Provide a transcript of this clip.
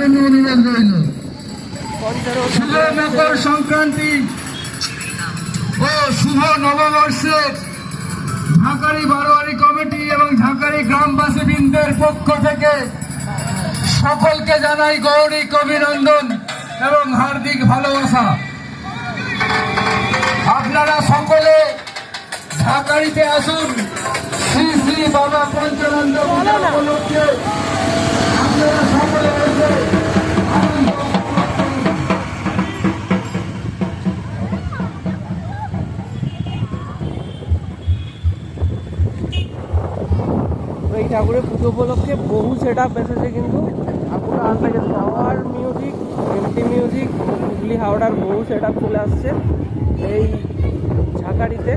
জন্য অনুরোধ রইল। শুভ মকর সংক্রান্তি ও শুভ নববর্ষের ঝাঁকারি বারোয়ারি কমিটি এবং ঝাঁকারি গ্রামবাসীবৃন্দের পক্ষ থেকে সকলকে জানাই গৌরীক অভিনন্দন এবং হার্দিক ভালোবাসা। আপনারা সকলে ঝাঁকারিতে আসুন। শ্রী শ্রী বাবা পঞ্চানন্দ পূজা উপলক্ষে আপনারা সকলে এসে এই ঠাকুরের পুজো উপলক্ষে বহু সেট আপ এসেছে, কিন্তু ঠাকুর আসলে power music, MT music, Hooghly হাওড়ার বহু সেট আপ চলে আসছে এই ঝাঁকারিতে।